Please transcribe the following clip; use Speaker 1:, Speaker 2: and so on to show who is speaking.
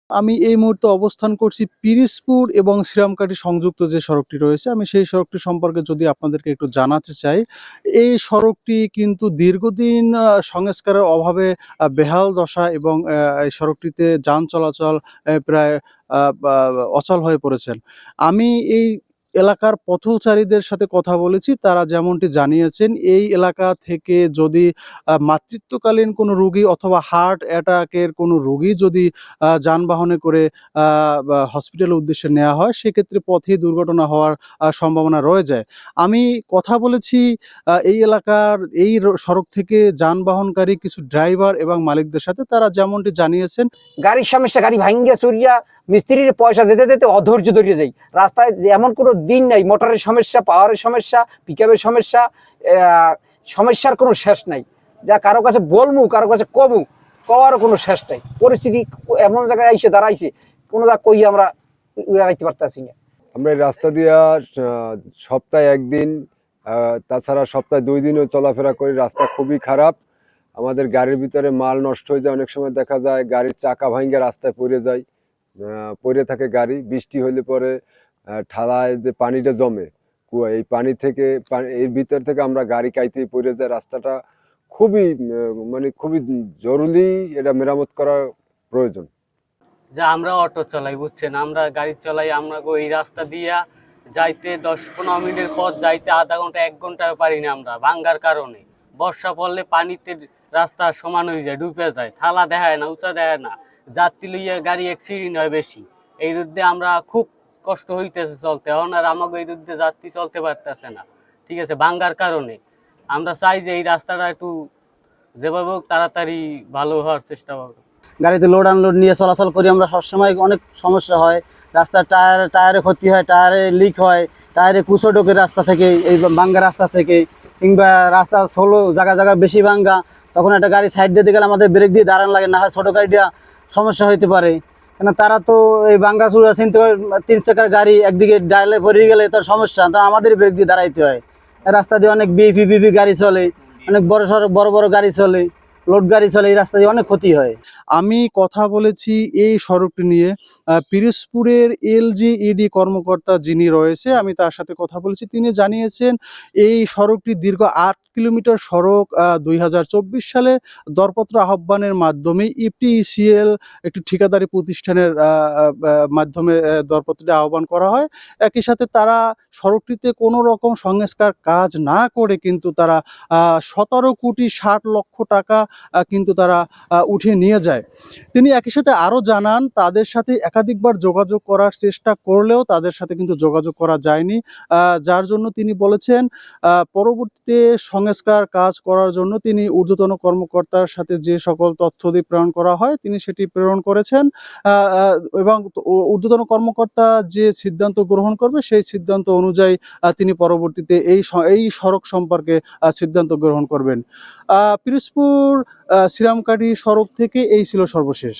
Speaker 1: আমি এই মুহূর্তে অবস্থান করছি পিরিজপুর এবং শ্রীরামকাঠি সংযুক্ত যে সড়কটি রয়েছে, আমি সেই সড়কটি সম্পর্কে যদি আপনাদেরকে একটু জানাতে চাই। এই সড়কটি কিন্তু দীর্ঘদিন সংস্কারের অভাবে বেহাল দশা এবং এই সড়কটিতে যান চলাচল প্রায় বা অচল হয়ে পড়েছেন। আমি এই এলাকার পথচারীদের সাথে কথা বলেছি। তারা যেমনটি জানিয়েছেন, এই এলাকা থেকে যদি মাতৃত্বকালীন কোনো রোগী অথবা হার্ট অ্যাটাকের কোনো রোগী যদি যানবাহনে করে বা হসপিটালের উদ্দেশ্যে নেওয়া হয়, সেক্ষেত্রে পথেই দুর্ঘটনা হওয়ার সম্ভাবনা রয়ে যায়। আমি কথা বলেছি এই এলাকার এই সড়ক থেকে যানবাহনকারী কিছু ড্রাইভার এবং মালিকদের সাথে। তারা যেমনটি জানিয়েছেন,
Speaker 2: গাড়ির সমস্যা, গাড়ি ভাঙ্গিয়া চুরিয়া মিস্ত্রির পয়সা দিতে দিতে অধৈর্য ধরিয়ে যাই। রাস্তায় এমন কোনো দিন নাই, মোটরের সমস্যা, পাওয়ারের সমস্যা, পিকআপের সমস্যা, সমস্যার কোনো শেষ নাই। যা কারো কাছে বলমু, কারো কাছে কমু, কওয়ারও কোনো শেষ নাই। পরিস্থিতি এমন জায়গায় এসে দাঁড়াইছে, কোনো যা কই আমরা উড়াইতে পারতেছি না।
Speaker 3: আমরা এই রাস্তা দিয়া সপ্তাহে একদিন, তাছাড়া সপ্তাহে 2 দিনও চলাফেরা করি। রাস্তা খুবই খারাপ, আমাদের গাড়ির ভিতরে মাল নষ্ট হয়ে যায়। অনেক সময় দেখা যায় গাড়ির চাকা ভাঙে রাস্তায় পড়ে যায়, পড়ে থাকে গাড়ি। বৃষ্টি হলে পরে ঠালায় যে পানিটা জমে কুয়া, এই পানি থেকে এর ভিতর থেকে আমরা গাড়ি কাইতেই পড়ে যায়। রাস্তাটা খুবই মানে খুবই জরুরি, এটা মেরামত করা প্রয়োজন।
Speaker 4: যে আমরা অটো চালাই, বুঝছেন, আমরা গাড়ি চালাই, আমরা এই রাস্তা দিয়া যাইতে 10-15 মিনিটের পথ যাইতে আধা ঘন্টা 1 ঘন্টাও পারি না আমরা, ভাঙ্গার কারণে। বর্ষা পড়লে পানিতে রাস্তা সমান হয়ে যায়, ডুবে যায়, ঠালা দেখায় না, উঁচা দেখায় না, যাত্রী লইয়া গাড়ি অ্যাক্সিডেন্ট হয় বেশি। এই রুদ্দে আমরা খুব কষ্ট হইতেছে চলতে, এখন আর আমাকে এই রুদ্দে যাত্রী চলতে পারতেছে না, ঠিক আছে, ভাঙ্গার কারণে। আমরা চাই যে এই রাস্তাটা একটু যেভাবে হোক তাড়াতাড়ি ভালো হওয়ার চেষ্টা করবো।
Speaker 5: গাড়িতে লোড আনলোড নিয়ে চলাচল করি আমরা, সবসময় অনেক সমস্যা হয়। রাস্তার টায়ারে ক্ষতি হয়, টায়ারে লিক হয়, টায়ারে কুচো ঢোকে রাস্তা থেকে, এই ভাঙ্গা রাস্তা থেকে। কিংবা রাস্তা সোলো জায়গা জায়গা বেশি ভাঙ্গা, তখন একটা গাড়ি সাইড দিতে গেলে আমাদের ব্রেক দিয়ে দাঁড়ান লাগে, না হয় ছোটো গাড়িটা সমস্যা হইতে পারে। কেন তারা তো এই ভাঙ্গা চূড়া চিনতে পারে, 3 চাকার গাড়ি একদিকে ডালে পড়ে গেলে তার সমস্যা, তা আমাদের ব্রেক দিয়ে দাঁড়াইতে হয়। রাস্তা দিয়ে অনেক বিপি গাড়ি চলে, অনেক বড় বড় গাড়ি চলে, লোড গাড়ি চলে, এই রাস্তা দিয়ে অনেক ক্ষতি হয়।
Speaker 1: আমি কথা বলেছি এই সড়কটি নিয়ে পিরোজপুরের এলজিইডি কর্মকর্তা যিনি রয়েছে, আমি তার সাথে কথা বলেছি। তিনি জানিয়েছেন এই সড়কটি দীর্ঘ 8 কিলোমিটার সড়ক 2024 সালে দরপত্র আহ্বানের মাধ্যমে ইপিসিএল একটি ঠিকাদারি প্রতিষ্ঠানের মাধ্যমে দরপত্রটি আহ্বান করা হয়। একই সাথে তারা সড়কটিতে কোনো রকম সংস্কার কাজ না করে কিন্তু তারা 17,60,00,000 টাকা কিন্তু তারা উঠিয়ে নিয়ে যায়। তিনি একই সাথে আরও জানান, তাদের সাথে একাধিকবার যোগাযোগ করার চেষ্টা করলেও তাদের সাথে কিন্তু যোগাযোগ করা যায়নি, যার জন্য তিনি বলেছেন পরবর্তীতে সংস্কার কাজ করার জন্য তিনি ঊর্ধ্বতন কর্মকর্তার সাথে যে সকল তথ্যাদি প্রেরণ করা হয় তিনি সেটি প্রেরণ করেছেন, এবং ঊর্ধ্বতন কর্মকর্তা যে সিদ্ধান্ত গ্রহণ করবে সেই সিদ্ধান্ত অনুযায়ী তিনি পরবর্তীতে এই সড়ক সম্পর্কে সিদ্ধান্ত গ্রহণ করবেন। পিরোজপুর শ্রীরামকাঠি সড়ক থেকে এই ছিল সর্বশেষ।